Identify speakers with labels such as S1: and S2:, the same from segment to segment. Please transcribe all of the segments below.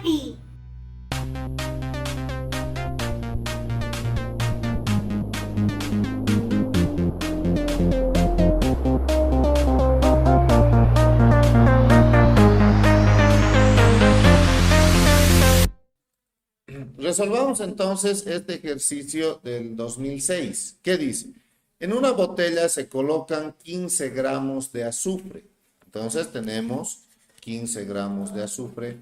S1: Happy.
S2: Resolvamos entonces este ejercicio del 2006. ¿Qué dice? En una botella se colocan 15 gramos de azufre. Entonces tenemos 15 gramos de azufre.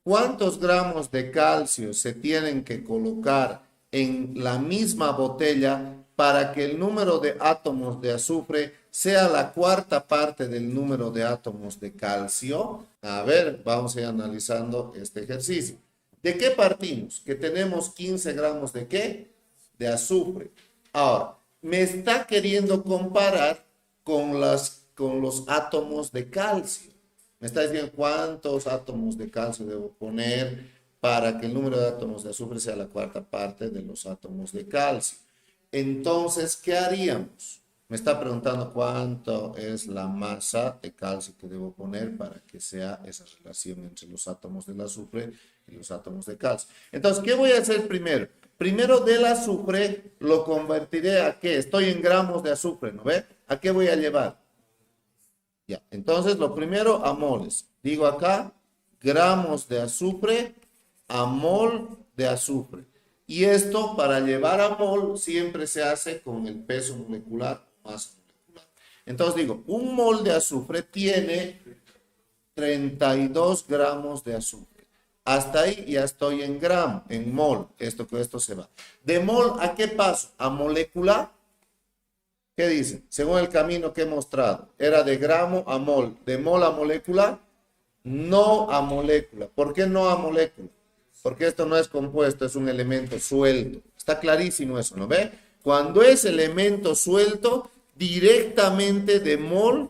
S2: ¿Cuántos gramos de calcio se tienen que colocar en la misma botella para que el número de átomos de azufre sea la cuarta parte del número de átomos de calcio? A ver, vamos a ir analizando este ejercicio. ¿De qué partimos? Que tenemos 15 gramos de ¿qué? De azufre. Ahora, me está queriendo comparar con los átomos de calcio. Me está diciendo cuántos átomos de calcio debo poner para que el número de átomos de azufre sea la cuarta parte de los átomos de calcio. Entonces, ¿qué haríamos? Me está preguntando cuánto es la masa de calcio que debo poner para que sea esa relación entre los átomos del azufre y los átomos de calcio. Entonces, ¿qué voy a hacer primero? Primero del azufre lo convertiré a ¿qué? Estoy en gramos de azufre, ¿no ve? ¿A qué voy a llevar? Ya, entonces lo primero a moles. Digo acá, gramos de azufre a mol de azufre. Y esto para llevar a mol siempre se hace con el peso molecular o masa molecular. Entonces digo, un mol de azufre tiene 32 gramos de azufre. Hasta ahí ya estoy en gramo, en mol. Esto se va. De mol, ¿a qué paso? A molécula. ¿Qué dice? Según el camino que he mostrado, era de gramo a mol. De mol a molécula, no a molécula. ¿Por qué no a molécula? Porque esto no es compuesto, es un elemento suelto. Está clarísimo eso, ¿no ve? Cuando es elemento suelto, directamente de mol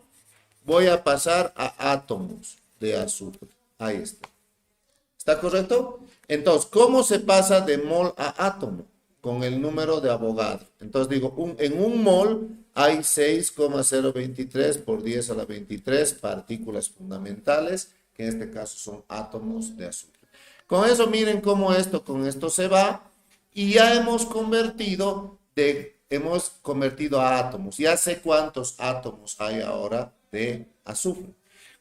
S2: voy a pasar a átomos de azufre. Ahí está. ¿Está correcto? Entonces, ¿cómo se pasa de mol a átomo? Con el número de Avogadro. Entonces digo, en un mol hay 6,023 por 10 a la 23 partículas fundamentales, que en este caso son átomos de azufre. Con eso miren cómo esto con esto se va y ya hemos convertido a átomos. Ya sé cuántos átomos hay ahora de azufre.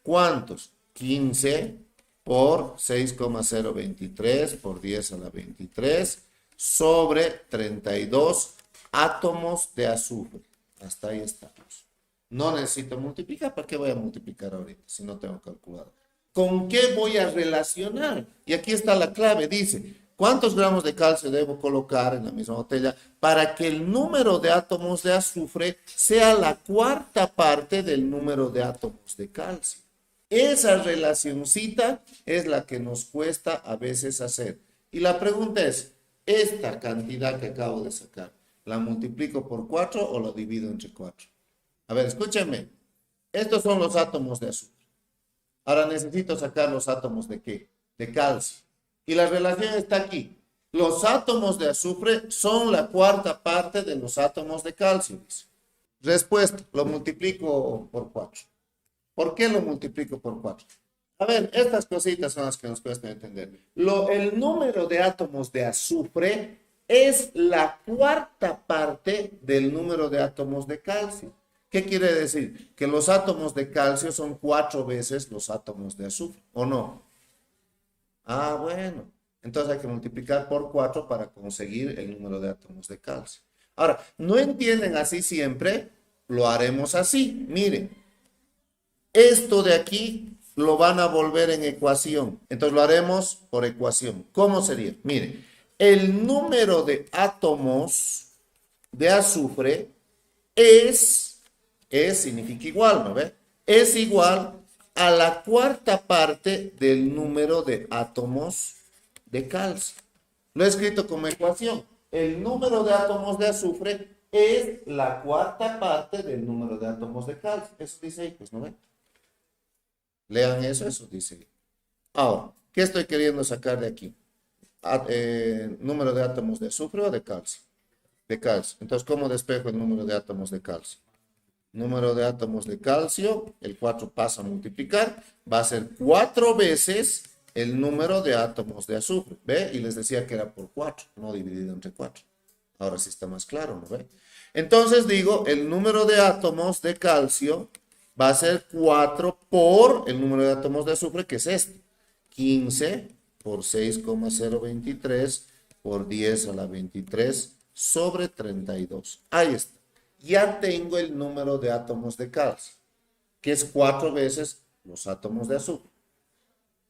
S2: ¿Cuántos? 15 por 6,023 por 10 a la 23 sobre 32 átomos de azufre. Hasta ahí estamos. No necesito multiplicar. ¿Para qué voy a multiplicar ahorita si no tengo calculador? ¿Con qué voy a relacionar? Y aquí está la clave. Dice, ¿cuántos gramos de calcio debo colocar en la misma botella para que el número de átomos de azufre sea la cuarta parte del número de átomos de calcio? Esa relacioncita es la que nos cuesta a veces hacer. Y la pregunta es, esta cantidad que acabo de sacar, ¿la multiplico por 4 o lo divido entre 4? A ver, escúchenme. Estos son los átomos de azufre. Ahora necesito sacar los átomos de ¿qué? De calcio. Y la relación está aquí. Los átomos de azufre son la cuarta parte de los átomos de calcio. Respuesta, lo multiplico por 4. ¿Por qué lo multiplico por 4? A ver, estas cositas son las que nos cuesta entender. El número de átomos de azufre es la cuarta parte del número de átomos de calcio. ¿Qué quiere decir? Que los átomos de calcio son 4 veces los átomos de azufre, ¿o no? Ah, bueno. Entonces hay que multiplicar por 4 para conseguir el número de átomos de calcio. Ahora, ¿no entienden así siempre? Lo haremos así. Miren, esto de aquí lo van a volver en ecuación. Entonces lo haremos por ecuación. ¿Cómo sería? Miren, el número de átomos de azufre significa igual, ¿no ve? Es igual a la cuarta parte del número de átomos de calcio. Lo he escrito como ecuación. El número de átomos de azufre es la cuarta parte del número de átomos de calcio. Eso dice ahí, pues, ¿no ve? Lean eso, eso dice ahí. Ahora, ¿qué estoy queriendo sacar de aquí? ¿Número de átomos de azufre o de calcio? De calcio. Entonces, ¿cómo despejo el número de átomos de calcio? Número de átomos de calcio, el 4 pasa a multiplicar, va a ser 4 veces el número de átomos de azufre, ¿ve? Y les decía que era por 4, no dividido entre 4. Ahora sí está más claro, ¿no ve? Entonces digo, el número de átomos de calcio va a ser 4 por el número de átomos de azufre, que es este. 15 por 6,023 por 10 a la 23 sobre 32. Ahí está. Ya tengo el número de átomos de calcio, que es 4 veces los átomos de azufre.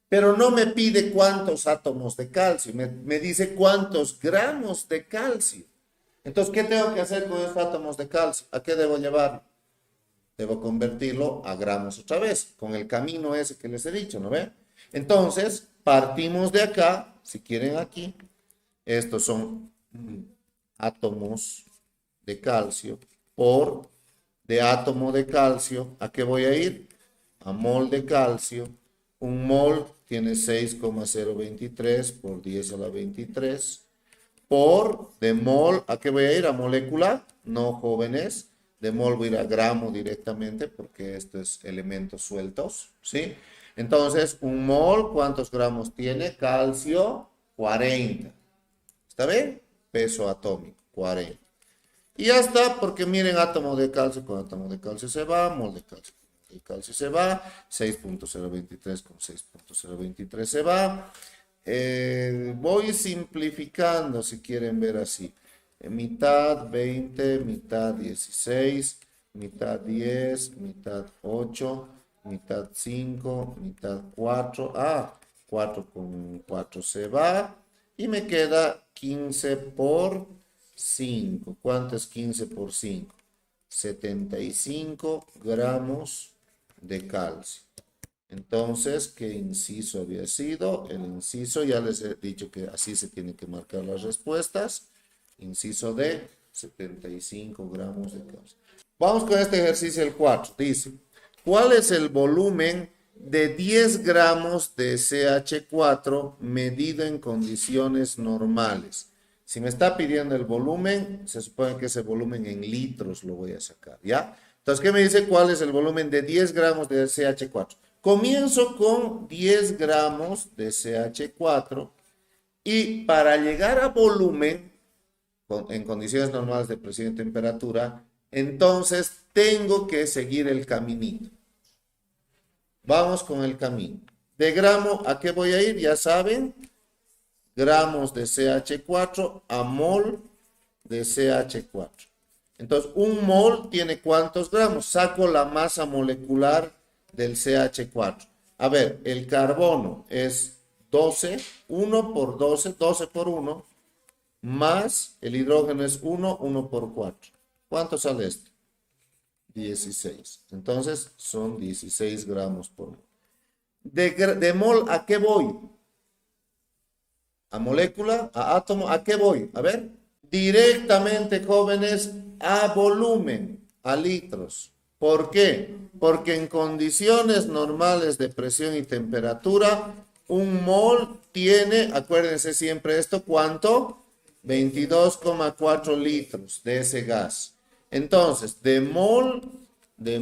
S2: Pero no me pide cuántos átomos de calcio, me dice cuántos gramos de calcio. Entonces, ¿qué tengo que hacer con estos átomos de calcio? ¿A qué debo llevarlo? Debo convertirlo a gramos otra vez, con el camino ese que les he dicho, ¿no ven? Entonces, partimos de acá, si quieren aquí, estos son átomos de calcio por de átomo de calcio. ¿A qué voy a ir? A mol de calcio. Un mol tiene 6,023 por 10 a la 23 por de mol. ¿A qué voy a ir? A molécula. No, jóvenes. De mol voy a ir a gramo directamente porque esto es elementos sueltos, ¿sí? Entonces, un mol, ¿cuántos gramos tiene? Calcio, 40. ¿Está bien? Peso atómico, 40. Y ya está, porque miren, átomo de calcio con átomo de calcio se va, mol de calcio con calcio se va, 6,023 con 6,023 se va. Voy simplificando si quieren ver así. Mitad 20, mitad 16, mitad 10, mitad 8, mitad 5, mitad 4. 4 con 4 se va. Y me queda 15 por 5. ¿Cuánto es 15 por 5? 75 gramos de calcio. Entonces, ¿qué inciso había sido? El inciso, ya les he dicho que así se tienen que marcar las respuestas. Inciso D, 75 gramos de calcio. Vamos con este ejercicio, el 4. Dice, ¿cuál es el volumen de 10 gramos de CH4 medido en condiciones normales? Si me está pidiendo el volumen, se supone que ese volumen en litros lo voy a sacar, ¿ya? Entonces, ¿qué me dice? ¿Cuál es el volumen de 10 gramos de CH4? Comienzo con 10 gramos de CH4 y para llegar a volumen, en condiciones normales de presión y temperatura, entonces tengo que seguir el caminito. Vamos con el camino. De gramo, ¿a qué voy a ir? Ya saben, gramos de CH4 a mol de CH4. Entonces, un mol tiene ¿cuántos gramos? Saco la masa molecular del CH4. A ver, el carbono es 12, 1 por 12, 12 por 1, más el hidrógeno es 1, 1 por 4. ¿Cuánto sale esto? 16. Entonces, son 16 gramos por mol. De mol, ¿a qué voy? A molécula, a átomo, ¿a qué voy? A ver, directamente, jóvenes, a volumen, a litros. ¿Por qué? Porque en condiciones normales de presión y temperatura, un mol tiene, acuérdense siempre esto, ¿cuánto? 22,4 litros de ese gas. Entonces, de mol de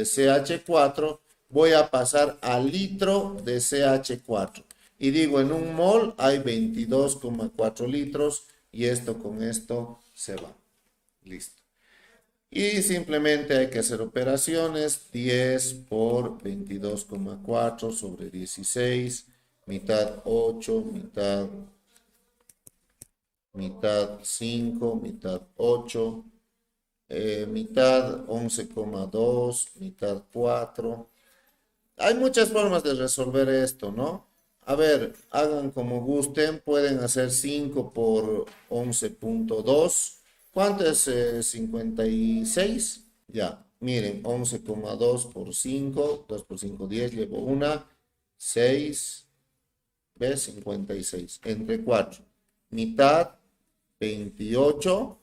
S2: CH4, voy a pasar a litro de CH4. Y digo, en un mol hay 22,4 litros y esto con esto se va. Listo. Y simplemente hay que hacer operaciones. 10 por 22,4 sobre 16, mitad 8, mitad 5, mitad 8, mitad 11,2, mitad 4. Hay muchas formas de resolver esto, ¿no? A ver, hagan como gusten, pueden hacer 5 por 11,2. ¿Cuánto es 56? Ya, miren, 11,2 por 5, 2 por 5, 10, llevo una, 6, ¿ves? 56, entre 4. Mitad, 28,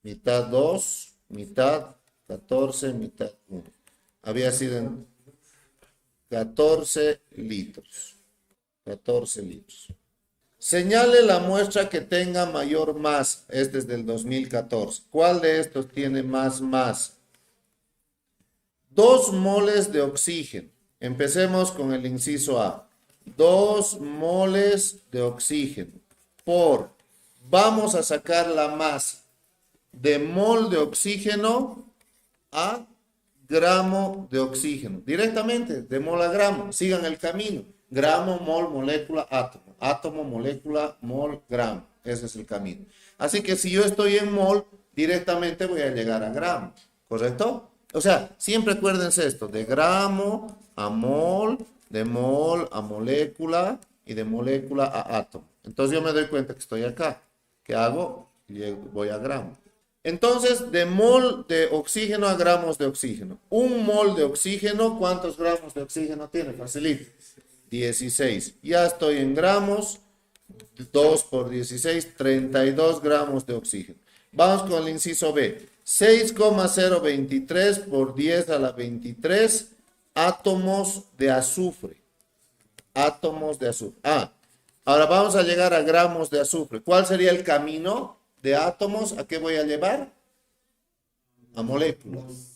S2: mitad 2, mitad 14, mitad 1. Había sido en 14 litros. 14 litros. Señale la muestra que tenga mayor masa. Este es del 2014. ¿Cuál de estos tiene más masa? 2 moles de oxígeno. Empecemos con el inciso A. 2 moles de oxígeno por, vamos a sacar la masa de mol de oxígeno a gramo de oxígeno. Directamente, de mol a gramo. Sigan el camino. Gramo, mol, molécula, átomo. Átomo, molécula, mol, gramo. Ese es el camino. Así que si yo estoy en mol, directamente voy a llegar a gramo. ¿Correcto? O sea, siempre acuérdense esto. De gramo a mol, de mol a molécula y de molécula a átomo. Entonces yo me doy cuenta que estoy acá. ¿Qué hago? Voy a gramo. Entonces, de mol de oxígeno a gramos de oxígeno. Un mol de oxígeno, ¿cuántos gramos de oxígeno tiene? Facilito. 16. Ya estoy en gramos. 2 por 16, 32 gramos de oxígeno. Vamos con el inciso B. 6,023 por 10 a la 23 átomos de azufre. Átomos de azufre. Ahora vamos a llegar a gramos de azufre. ¿Cuál sería el camino de átomos? ¿A qué voy a llevar? A moléculas.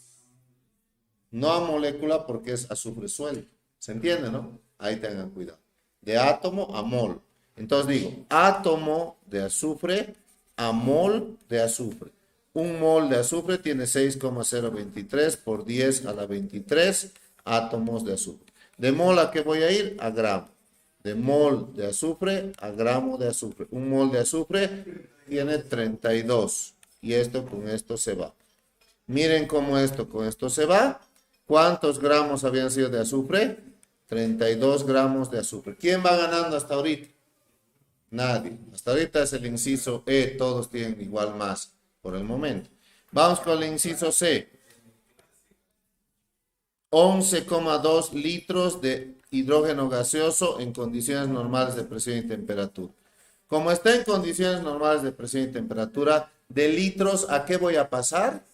S2: No a molécula porque es azufre suelto. ¿Se entiende, no? Ahí tengan cuidado. De átomo a mol. Entonces digo, átomo de azufre a mol de azufre. Un mol de azufre tiene 6,023 por 10 a la 23 átomos de azufre. ¿De mol a qué voy a ir? A gramo. De mol de azufre a gramo de azufre. Un mol de azufre tiene 32. Y esto con esto se va. Miren cómo esto con esto se va. ¿Cuántos gramos habían sido de azufre? 32 gramos de azufre. ¿Quién va ganando hasta ahorita? Nadie. Hasta ahorita es el inciso E. Todos tienen igual masa por el momento. Vamos con el inciso C. 11,2 litros de hidrógeno gaseoso en condiciones normales de presión y temperatura. Como está en condiciones normales de presión y temperatura, de litros, ¿a qué voy a pasar?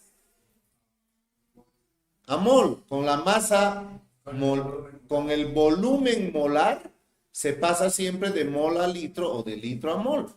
S2: A mol. Con la masa mol, con el volumen molar, se pasa siempre de mol a litro o de litro a mol.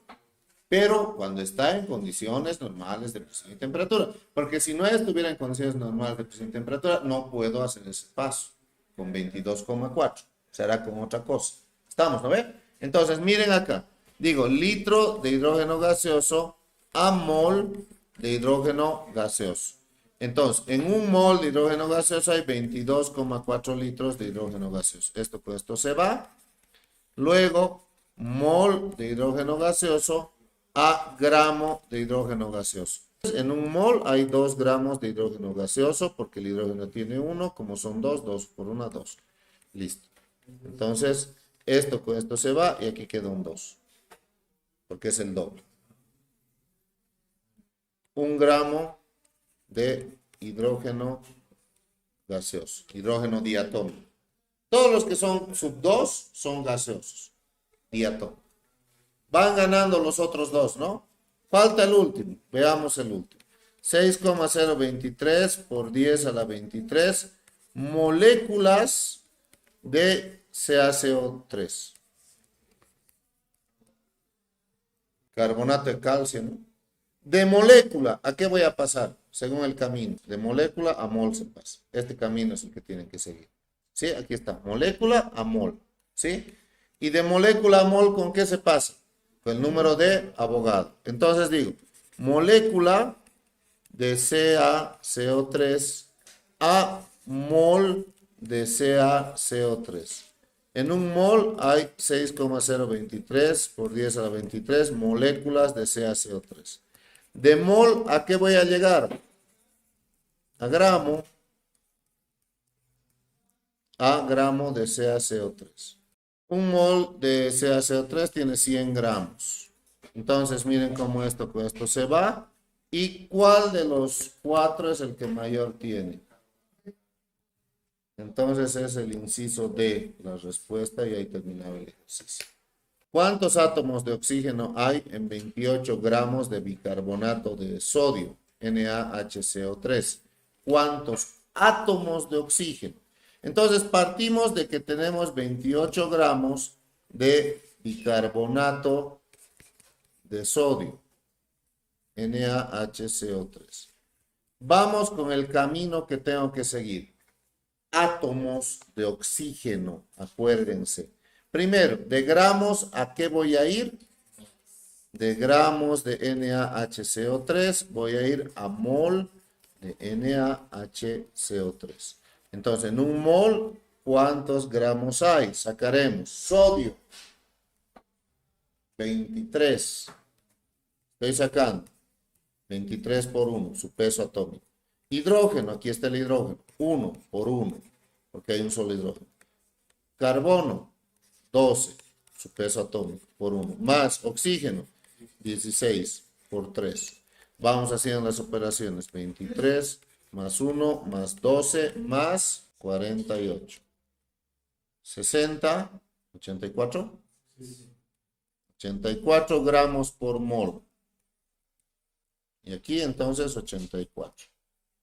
S2: Pero cuando está en condiciones normales de presión y temperatura. Porque si no estuviera en condiciones normales de presión y temperatura, no puedo hacer ese paso con 22,4. Será con otra cosa. ¿Estamos, no ven? Entonces, miren acá. Digo, litro de hidrógeno gaseoso a mol de hidrógeno gaseoso. Entonces, en un mol de hidrógeno gaseoso hay 22,4 litros de hidrógeno gaseoso. Esto con esto se va. Luego, mol de hidrógeno gaseoso a gramo de hidrógeno gaseoso. En un mol hay 2 gramos de hidrógeno gaseoso porque el hidrógeno tiene 1, como son 2, 2 por 1, 2. Listo. Entonces, esto con esto se va y aquí queda un 2, porque es el doble. 1 gramo de hidrógeno gaseoso, hidrógeno diatómico. Todos los que son sub 2 son gaseosos, diatómicos. Van ganando los otros dos, ¿no? Falta el último. Veamos el último. 6,023 por 10 a la 23 moléculas de CaCO3. Carbonato de calcio, ¿no? De molécula, ¿a qué voy a pasar? Según el camino. De molécula a mol se pasa. Este camino es el que tienen que seguir. ¿Sí? Aquí está. Molécula a mol. ¿Sí? Y de molécula a mol, ¿con qué se pasa? Con el número de Avogadro. Entonces digo, molécula de CaCO3 a mol de CaCO3. En un mol hay 6,023 por 10 a la 23 moléculas de CaCO3. De mol, ¿a qué voy a llegar? A gramo de CaCO3. Un mol de CaCO3 tiene 100 gramos. Entonces, miren cómo esto con esto se va. ¿Y cuál de los 4 es el que mayor tiene? Entonces, es el inciso D, la respuesta, y ahí terminaba el ejercicio. ¿Cuántos átomos de oxígeno hay en 28 gramos de bicarbonato de sodio, NaHCO3? ¿Cuántos átomos de oxígeno? Entonces partimos de que tenemos 28 gramos de bicarbonato de sodio, NaHCO3. Vamos con el camino que tengo que seguir. Átomos de oxígeno, acuérdense. Primero, de gramos, ¿a qué voy a ir? De gramos de NaHCO3, voy a ir a mol de NaHCO3. Entonces, en un mol, ¿cuántos gramos hay? Sacaremos sodio, 23. Estoy sacando 23 por 1, su peso atómico. Hidrógeno, aquí está el hidrógeno, 1 por 1, porque hay un solo hidrógeno. Carbono, 12, su peso atómico, por 1. Más oxígeno, 16 por 3. Vamos haciendo las operaciones. 23 más 1 más 12 más 48. 60, 84. 84 gramos por mol. Y aquí entonces 84.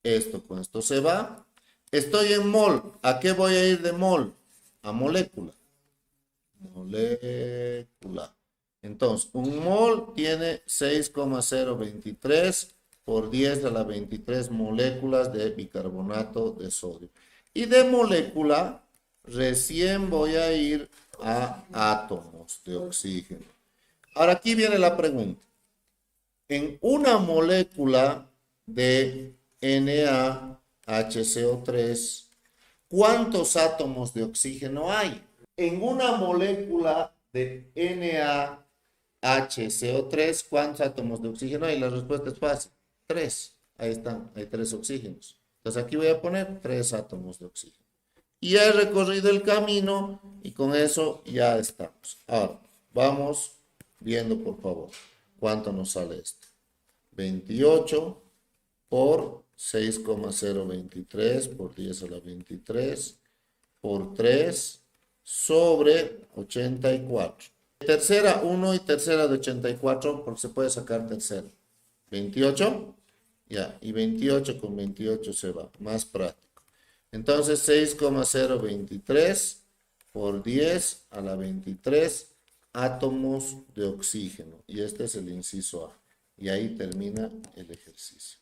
S2: Esto con esto se va. Estoy en mol. ¿A qué voy a ir de mol? A molécula. Molécula. Entonces, un mol tiene 6,023 por 10 a la 23 moléculas de bicarbonato de sodio. Y de molécula, recién voy a ir a átomos de oxígeno. Ahora aquí viene la pregunta. En una molécula de NaHCO3, ¿cuántos átomos de oxígeno hay? En una molécula de NaHCO3, ¿cuántos átomos de oxígeno hay? La respuesta es fácil. 3. Ahí están, hay 3 oxígenos. Entonces aquí voy a poner 3 átomos de oxígeno. Y ya he recorrido el camino y con eso ya estamos. Ahora, vamos viendo por favor cuánto nos sale esto. 28 por 6,023 por 10 a la 23 por 3 sobre 84. Tercera 1 y tercera de 84 porque se puede sacar tercera. 28, ya, y 28 con 28 se va, más práctico. Entonces 6,023 por 10 a la 23 átomos de oxígeno. Y este es el inciso A. Y ahí termina el ejercicio.